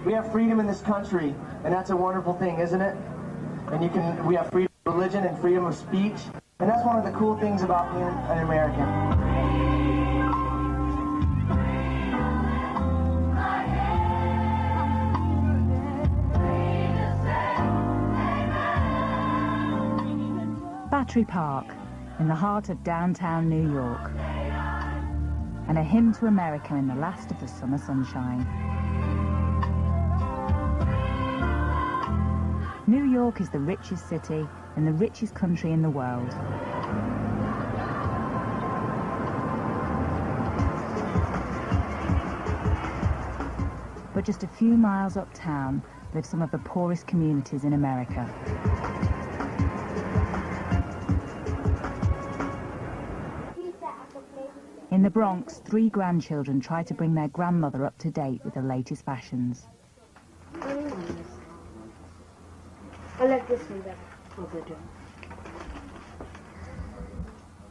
We have freedom in this country, and that's a wonderful thing, isn't it? And we have freedom of religion and freedom of speech, and that's one of the cool things about being an American. Battery Park, in the heart of downtown New York, and a hymn to America in the last of the summer sunshine. New York is the richest city and the richest country in the world. But just a few miles uptown live some of the poorest communities in America. In the Bronx, 3 grandchildren try to bring their grandmother up to date with the latest fashions. I like this one better.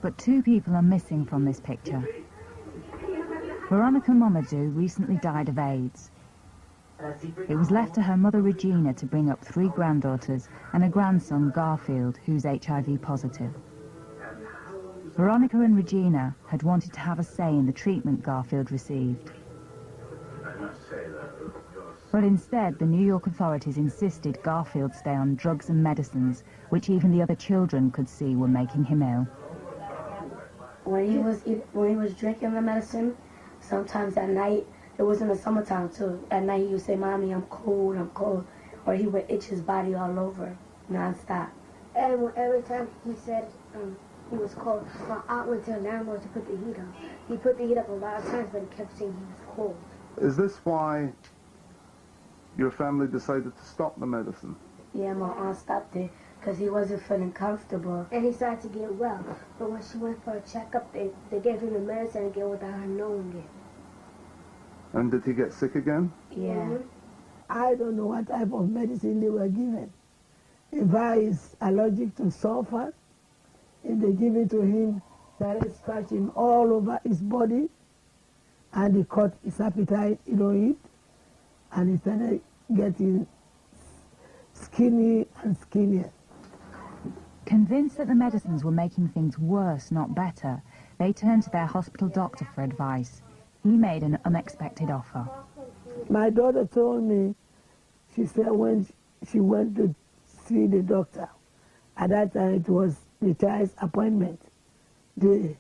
But 2 people are missing from this picture. Veronica Mamadou recently died of AIDS. It was left to her mother Regina to bring up 3 granddaughters and a grandson, Garfield, who's HIV positive. Veronica and Regina had wanted to have a say in the treatment Garfield received. But instead, the New York authorities insisted Garfield stay on drugs and medicines, which even the other children could see were making him ill. When he was drinking the medicine, sometimes at night, it was in the summertime too, at night he would say, "Mommy, I'm cold," or he would itch his body all over, non-stop. And every time he said he was cold, my aunt went to the landlord to put the heat up. He put the heat up a lot of times, but he kept saying he was cold. Is this why your family decided to stop the medicine? Yeah, my aunt stopped it because he wasn't feeling comfortable. And he started to get well. But when she went for a checkup, they gave him the medicine again without her knowing it. And did he get sick again? Yeah. Mm-hmm. I don't know what type of medicine they were given. If I is allergic to sulfur, if they give it to him, started scratching all over his body, and he cut his appetite, he don't eat, and he started getting skinny and skinnier. Convinced that the medicines were making things worse, not better, they turned to their hospital doctor for advice. He made an unexpected offer. My daughter told me, she said when she went to see the doctor, at that time it was the child's appointment day.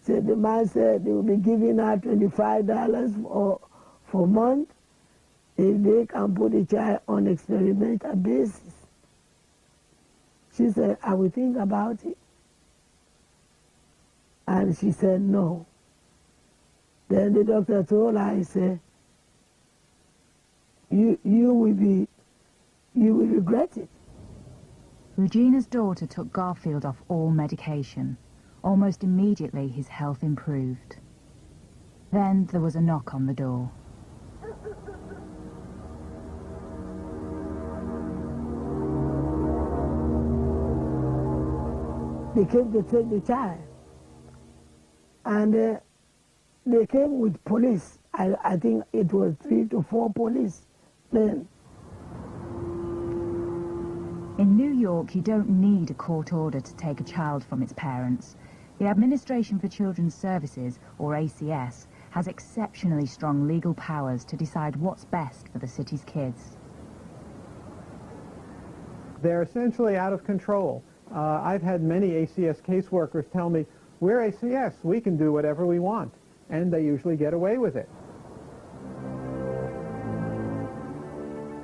So the man said they will be giving her $25 for a month if they can put the child on experimental basis. She said, I will think about it. And she said no. Then the doctor told her, he said, you will regret it. Regina's daughter took Garfield off all medication. Almost immediately, his health improved. Then there was a knock on the door. They came to take the child. And they came with police. I think it was 3 to 4 policemen. In New York, you don't need a court order to take a child from its parents. The Administration for Children's Services, or ACS, has exceptionally strong legal powers to decide what's best for the city's kids. They're essentially out of control. I've had many ACS caseworkers tell me, we're ACS, we can do whatever we want, and they usually get away with it.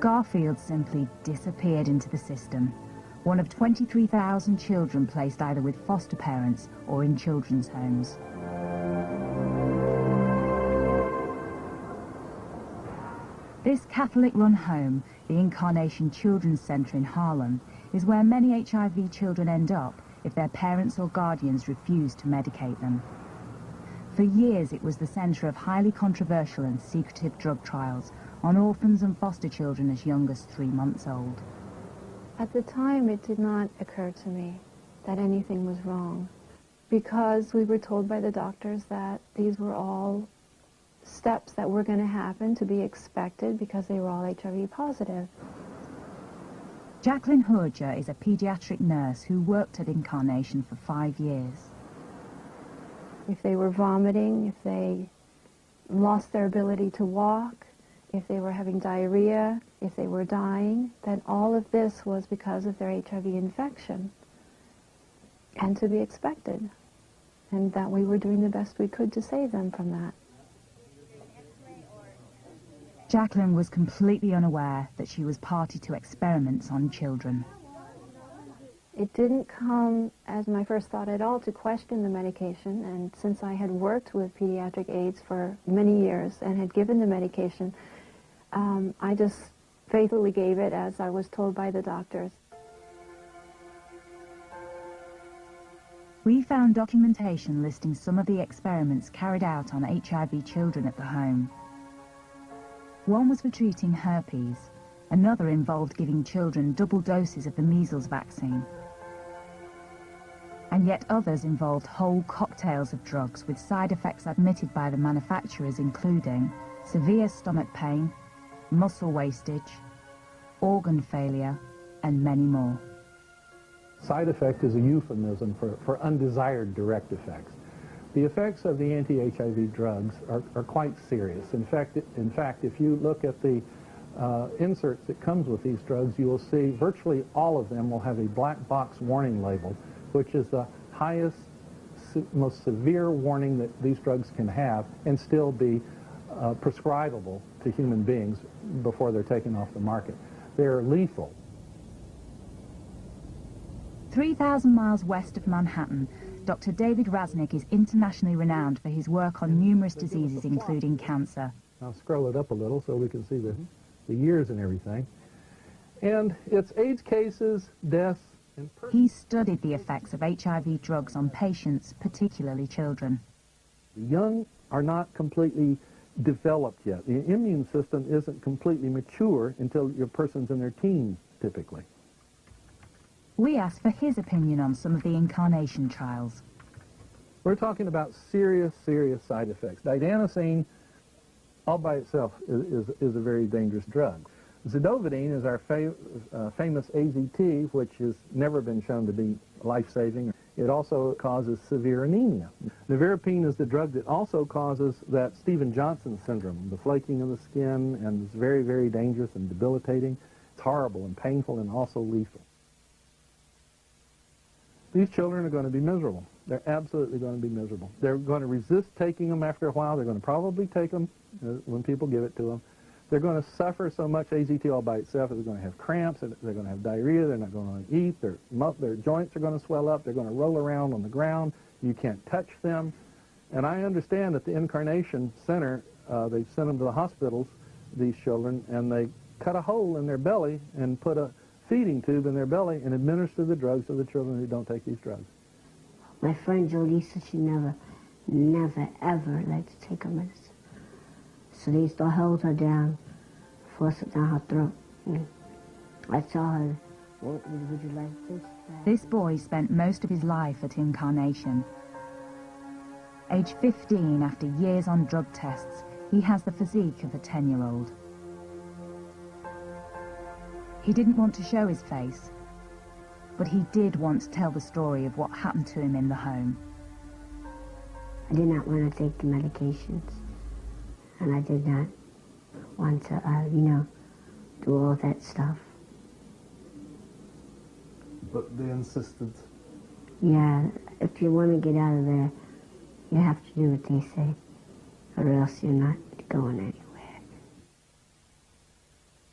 Garfield simply disappeared into the system, one of 23,000 children placed either with foster parents or in children's homes. This Catholic-run home, the Incarnation Children's Centre in Harlem, is where many HIV children end up if their parents or guardians refuse to medicate them. For years, it was the centre of highly controversial and secretive drug trials on orphans and foster children as young as 3 months old. At the time, it did not occur to me that anything was wrong, because we were told by the doctors that these were all steps that were going to happen to be expected because they were all HIV positive. Jacqueline Horger is a pediatric nurse who worked at Incarnation for 5 years. If they were vomiting, if they lost their ability to walk, if they were having diarrhea, if they were dying, then all of this was because of their HIV infection, and to be expected, and that we were doing the best we could to save them from that. Jacqueline was completely unaware that she was party to experiments on children. It didn't come as my first thought at all to question the medication, and since I had worked with pediatric AIDS for many years and had given the medication, I just faithfully gave it as I was told by the doctors. We found documentation listing some of the experiments carried out on HIV children at the home. One was for treating herpes, another involved giving children double doses of the measles vaccine. And yet others involved whole cocktails of drugs with side effects admitted by the manufacturers, including severe stomach pain, muscle wastage, organ failure, and many more. Side effect is a euphemism for undesired direct effects. The effects of the anti-HIV drugs are quite serious. In fact, if you look at the inserts that comes with these drugs, you will see virtually all of them will have a black box warning label, which is the highest, most severe warning that these drugs can have and still be prescribable to human beings before they're taken off the market. They're lethal. 3,000 miles west of Manhattan, Dr. David Raznick is internationally renowned for his work on numerous diseases, including cancer. I'll scroll it up a little so we can see the years and everything. And it's AIDS cases, deaths, and he studied the effects of HIV drugs on patients, particularly children. The young are not completely developed yet. The immune system isn't completely mature until your person's in their teens, typically. We asked for his opinion on some of the Incarnation trials. We're talking about serious, serious side effects. Didanosine, all by itself, is a very dangerous drug. Zidovudine is our famous AZT, which has never been shown to be life-saving. It also causes severe anemia. Nevirapine is the drug that also causes that Stevens-Johnson syndrome, the flaking of the skin, and it's very, very dangerous and debilitating. It's horrible and painful and also lethal. These children are going to be miserable. They're absolutely going to be miserable. They're going to resist taking them after a while. They're going to probably take them when people give it to them. They're going to suffer so much AZT all by itself. They're going to have cramps. They're going to have diarrhea. They're not going to eat. Their joints are going to swell up. They're going to roll around on the ground. You can't touch them. And I understand that the Incarnation Center, they sent them to the hospitals, these children, and they cut a hole in their belly and put a feeding tube in their belly and administer the drugs to the children who don't take these drugs. My friend Jolisa, she never, ever liked to take her medicine. So they used to hold her down, force it down her throat. I tell her, would you like this? This boy spent most of his life at Incarnation. Age 15, after years on drug tests, he has the physique of a 10-year-old. He didn't want to show his face, but he did want to tell the story of what happened to him in the home. I did not want to take the medications, and I did not want to, do all that stuff. But they insisted. Yeah, if you want to get out of there, you have to do what they say, or else you're not going anywhere.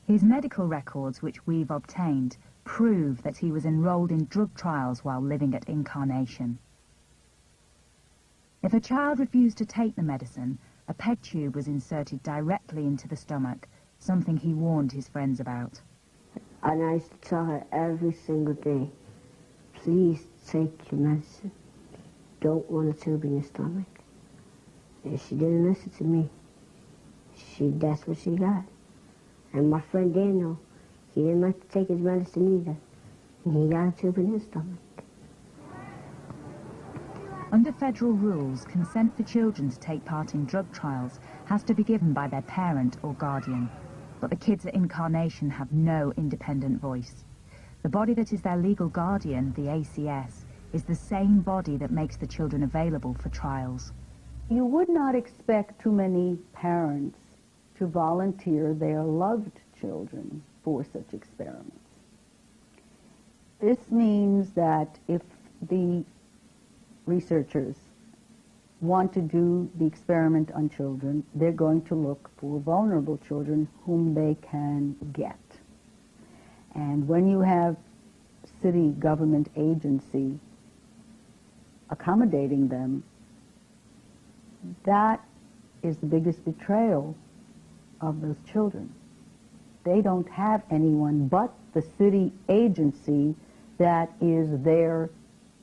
His medical records, which we've obtained, prove that he was enrolled in drug trials while living at Incarnation. If a child refused to take the medicine, a peg tube was inserted directly into the stomach, something he warned his friends about. And I used to tell her every single day, please take your medicine. Don't want a tube in your stomach. And she didn't listen to me. That's what she got. And my friend Daniel, he didn't like to take his medicine either. And he got a tube in his stomach. Under federal rules, consent for children to take part in drug trials has to be given by their parent or guardian. But the kids at Incarnation have no independent voice. The body that is their legal guardian, the ACS, is the same body that makes the children available for trials. You would not expect too many parents to volunteer their loved children for such experiments. This means that if the researchers want to do the experiment on children, they're going to look for vulnerable children whom they can get. And when you have city government agency accommodating them, that is the biggest betrayal of those children. They don't have anyone but the city agency that is their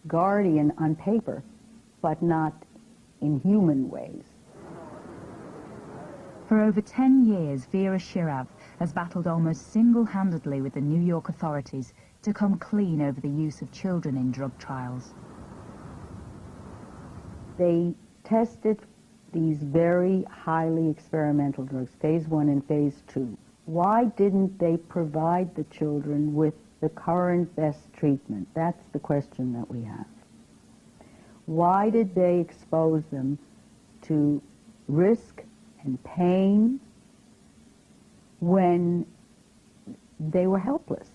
guardian on paper, but not in human ways. For over 10 years, Vera Shirav has battled almost single-handedly with the New York authorities to come clean over the use of children in drug trials. They tested these very highly experimental drugs, phase 1 and phase 2. Why didn't they provide the children with the current best treatment? That's the question that we have. Why did they expose them to risk and pain when they were helpless?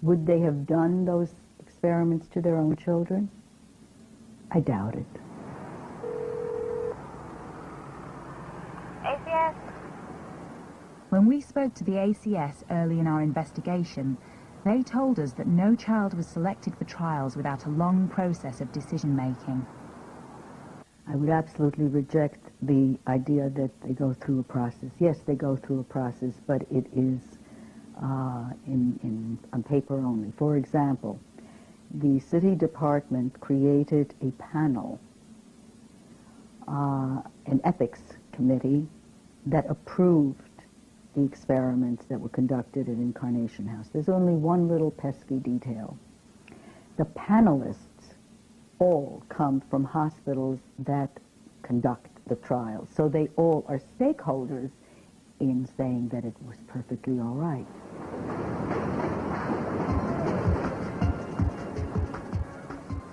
Would they have done those experiments to their own children? I doubt it. ACS. When we spoke to the ACS early in our investigation, they told us that no child was selected for trials without a long process of decision-making. I would absolutely reject the idea that they go through a process. Yes, they go through a process, but it is on paper only. For example, the city department created a panel, an ethics committee that approved the experiments that were conducted at Incarnation House. There's only one little pesky detail. The panelists all come from hospitals that conduct the trials, so they all are stakeholders in saying that it was perfectly all right.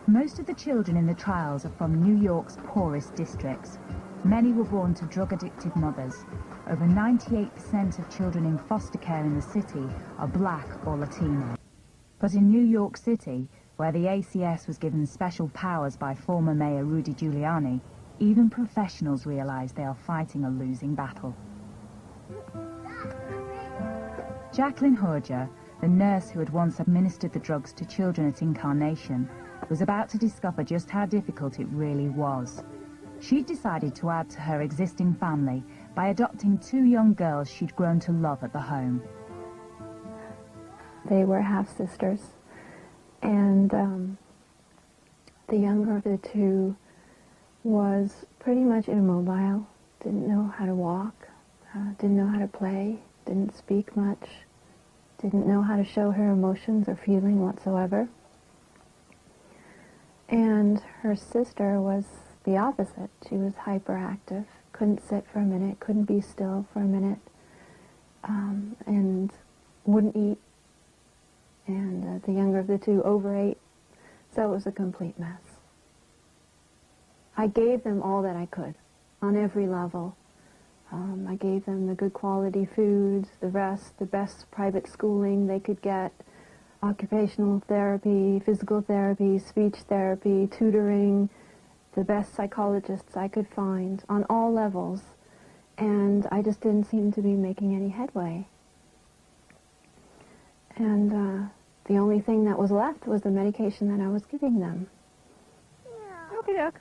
Most of the children in the trials are from New York's poorest districts. Many were born to drug-addicted mothers. Over 98% of children in foster care in the city are black or Latino. But in New York City, where the ACS was given special powers by former Mayor Rudy Giuliani, even professionals realize they are fighting a losing battle. Jacqueline Horger, the nurse who had once administered the drugs to children at Incarnation, was about to discover just how difficult it really was. She'd decided to add to her existing family by adopting 2 young girls she'd grown to love at the home. They were half-sisters, and the younger of the 2 was pretty much immobile, didn't know how to walk, didn't know how to play, didn't speak much, didn't know how to show her emotions or feeling whatsoever. And her sister was the opposite. She was hyperactive, couldn't sit for a minute, couldn't be still for a minute, and wouldn't eat. And the younger of the 2 overate, so it was a complete mess. I gave them all that I could, on every level. I gave them the good quality foods, the best private schooling they could get, occupational therapy, physical therapy, speech therapy, tutoring, the best psychologists I could find on all levels, and I just didn't seem to be making any headway. And the only thing that was left was the medication that I was giving them. Okay, Doc.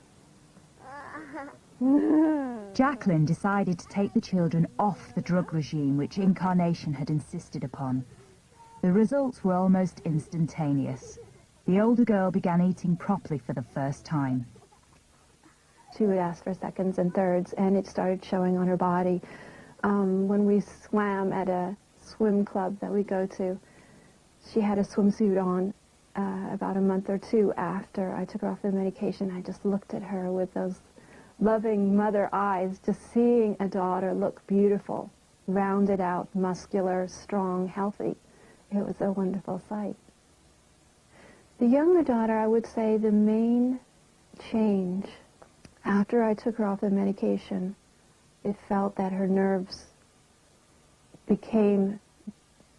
Jacqueline decided to take the children off the drug regime which Incarnation had insisted upon. The results were almost instantaneous. The older girl began eating properly for the first time. She would ask for seconds and thirds, and it started showing on her body. When we swam at a swim club that we go to, she had a swimsuit on, about a month or two after I took her off the medication, I just looked at her with those loving mother eyes, just seeing a daughter look beautiful, rounded out, muscular, strong, healthy. It was a wonderful sight. The younger daughter, I would say the main change after I took her off the medication, it felt that her nerves became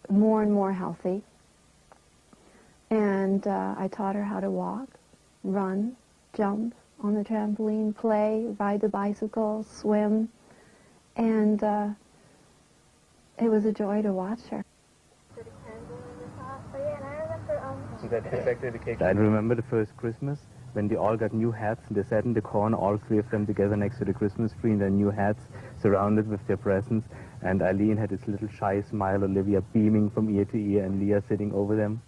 more and more healthy. And I taught her how to walk, run, jump on the trampoline, play, ride the bicycle, swim. And it was a joy to watch her. I remember the first Christmas when they all got new hats and they sat in the corner, all three of them together next to the Christmas tree in their new hats, surrounded with their presents. And Eileen had this little shy smile, Olivia beaming from ear to ear, and Leah sitting over them.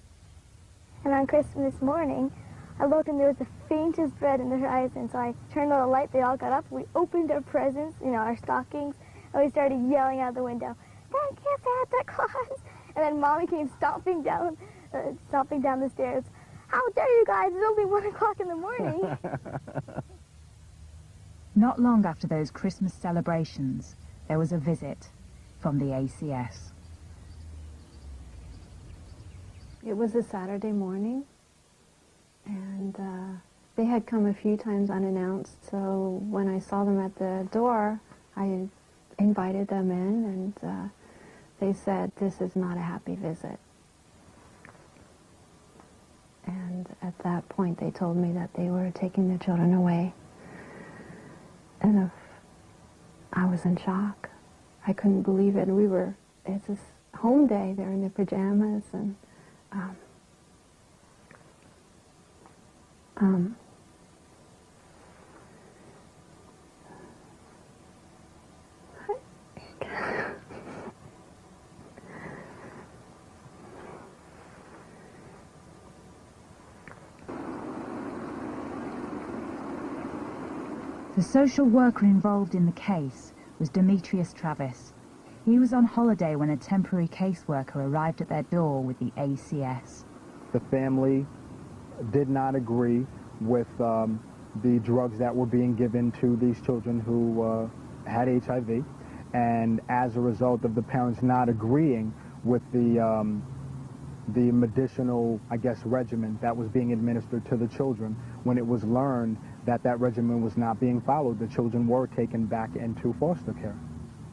And on Christmas morning, I looked and there was the faintest red in the horizon, so I turned on the light, they all got up, we opened our presents, you know, our stockings, and we started yelling out the window, "Thank you, Santa Claus!" And then Mommy came stomping down the stairs. "How dare you guys, it's only 1 o'clock in the morning." Not long after those Christmas celebrations, there was a visit from the ACS. It was a Saturday morning, and they had come a few times unannounced, so when I saw them at the door, I invited them in, and they said, "This is not a happy visit." And at that point, they told me that they were taking their children away. And I was in shock. I couldn't believe it. It's this home day, they're in their pajamas, and The social worker involved in the case was Demetrius Travis. He was on holiday when a temporary caseworker arrived at their door with the ACS. The family did not agree with the drugs that were being given to these children who had HIV, and as a result of the parents not agreeing with the medicinal, I guess, regimen that was being administered to the children, when it was learned that that regimen was not being followed, the children were taken back into foster care.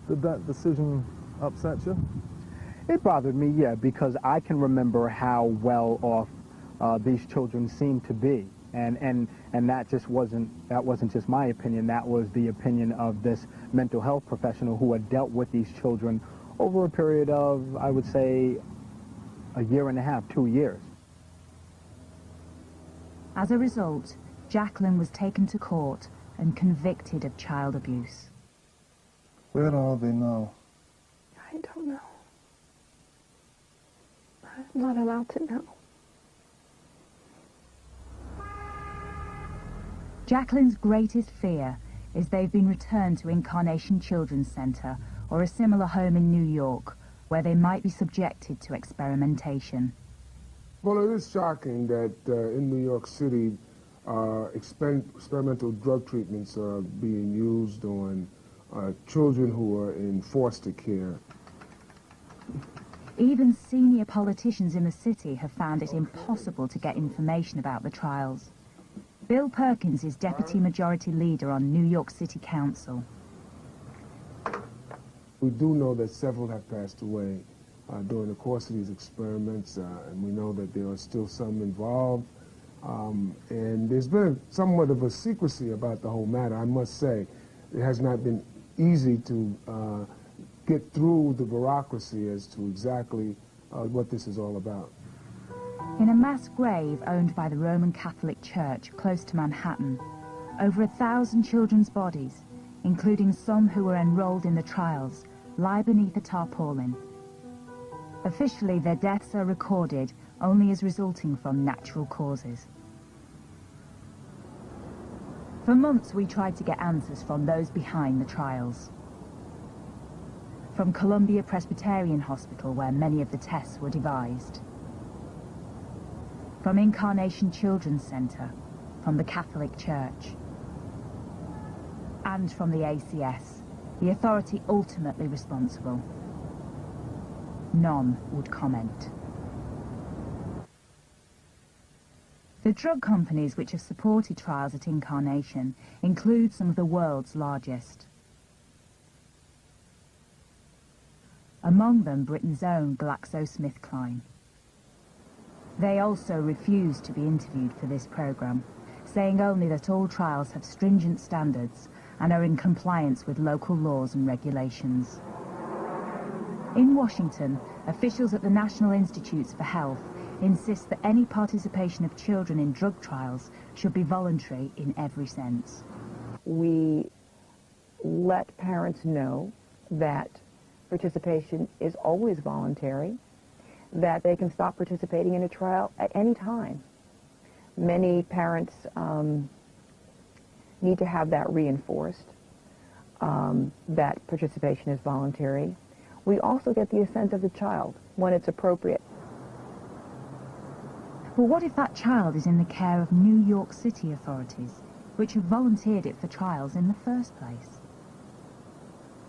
Did that decision upset you? It bothered me, yeah, because I can remember how well off these children seemed to be, and that wasn't just my opinion. That was the opinion of this mental health professional who had dealt with these children over a period of, I would say, a year and a half, 2 years. As a result, Jacqueline was taken to court and convicted of child abuse. Where do all they know? I don't know. I'm not allowed to know. Jacqueline's greatest fear is they've been returned to Incarnation Children's Center or a similar home in New York, where they might be subjected to experimentation. Well, it is shocking that in New York City, experimental drug treatments are being used on children who are in foster care. Even senior politicians in the city have found it impossible to get information about the trials. Bill Perkins is Deputy Majority Leader on New York City Council. We do know that several have passed away during the course of these experiments, and we know that there are still some involved. And there's been somewhat of a secrecy about the whole matter, I must say. It has not been easy to get through the bureaucracy as to exactly what this is all about. In a mass grave owned by the Roman Catholic Church close to Manhattan, over 1,000 children's bodies, including some who were enrolled in the trials, lie beneath a tarpaulin. Officially, their deaths are recorded only as resulting from natural causes. For months, we tried to get answers from those behind the trials. From Columbia Presbyterian Hospital, where many of the tests were devised. from Incarnation Children's Centre, from the Catholic Church, and from the ACS, the authority ultimately responsible. None would comment. The drug companies which have supported trials at Incarnation include some of the world's largest. Among them, Britain's own GlaxoSmithKline. They also refused to be interviewed for this programme, saying only that all trials have stringent standards and are in compliance with local laws and regulations. In Washington, officials at the National Institutes for Health insist that any participation of children in drug trials should be voluntary in every sense. We let parents know that participation is always voluntary, that they can stop participating in a trial at any time. Many parents need to have that reinforced, that participation is voluntary. We also get the assent of the child when it's appropriate. But what if that child is in the care of New York City authorities, which have volunteered it for trials in the first place?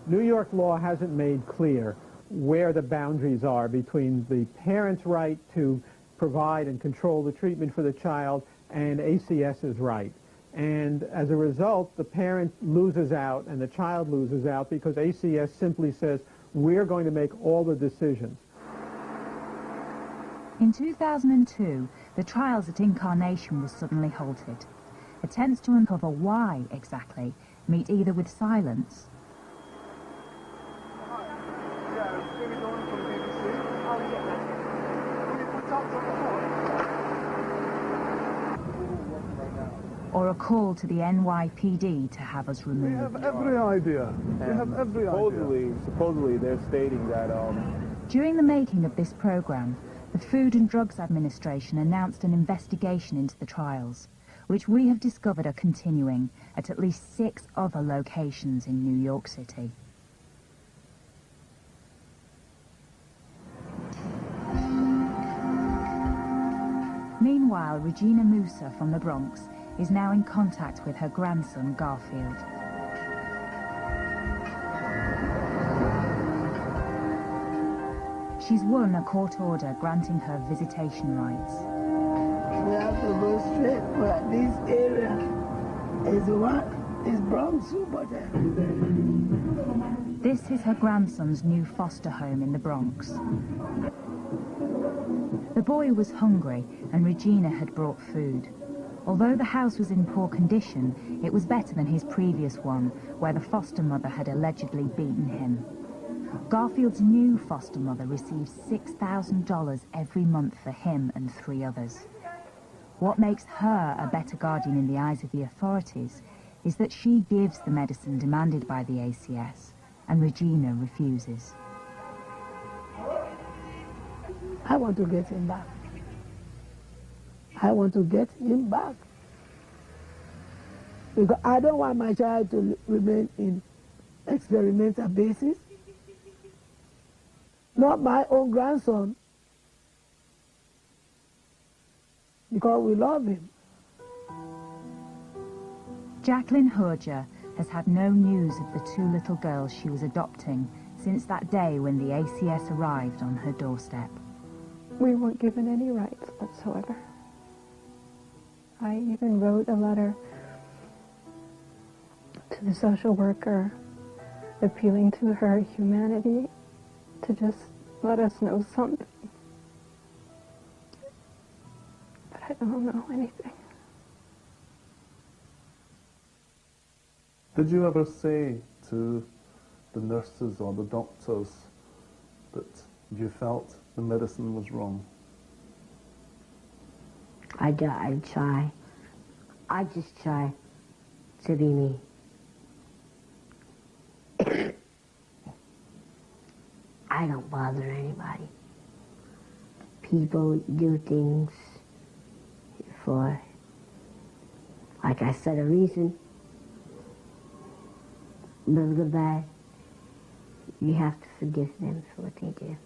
New York law hasn't made clear where the boundaries are between the parent's right to provide and control the treatment for the child and ACS's right. And as a result, the parent loses out and the child loses out because ACS simply says, we're going to make all the decisions. In 2002, the trials at Incarnation were suddenly halted. Attempts to uncover why exactly meet either with silence or a call to the NYPD to have us removed. We have every idea. We have every idea. Supposedly they're stating that During the making of this program, the Food and Drugs Administration announced an investigation into the trials, which we have discovered are continuing at least 6 other locations in New York City. Meanwhile, Regina Musa from the Bronx is now in contact with her grandson, Garfield. She's won a court order granting her visitation rights. We have to go straight, but this area is Bronx, but This is her grandson's new foster home in the Bronx. The boy was hungry and Regina had brought food. Although the house was in poor condition, it was better than his previous one, where the foster mother had allegedly beaten him. Garfield's new foster mother receives $6,000 every month for him and 3 others. What makes her a better guardian in the eyes of the authorities is that she gives the medicine demanded by the ACS, and Regina refuses. I want to get him back. I want to get him back. Because I don't want my child to remain in experimental basis. Not my own grandson. Because we love him. Jacqueline Horger has had no news of the 2 little girls she was adopting since that day when the ACS arrived on her doorstep. We weren't given any rights whatsoever. I even wrote a letter to the social worker appealing to her humanity to just let us know something. But I don't know anything. Did you ever say to the nurses or the doctors that you felt the medicine was wrong? I try. I just try to be me. I don't bother anybody. People do things for, like I said, a reason. Good or bad, you have to forgive them for what they do.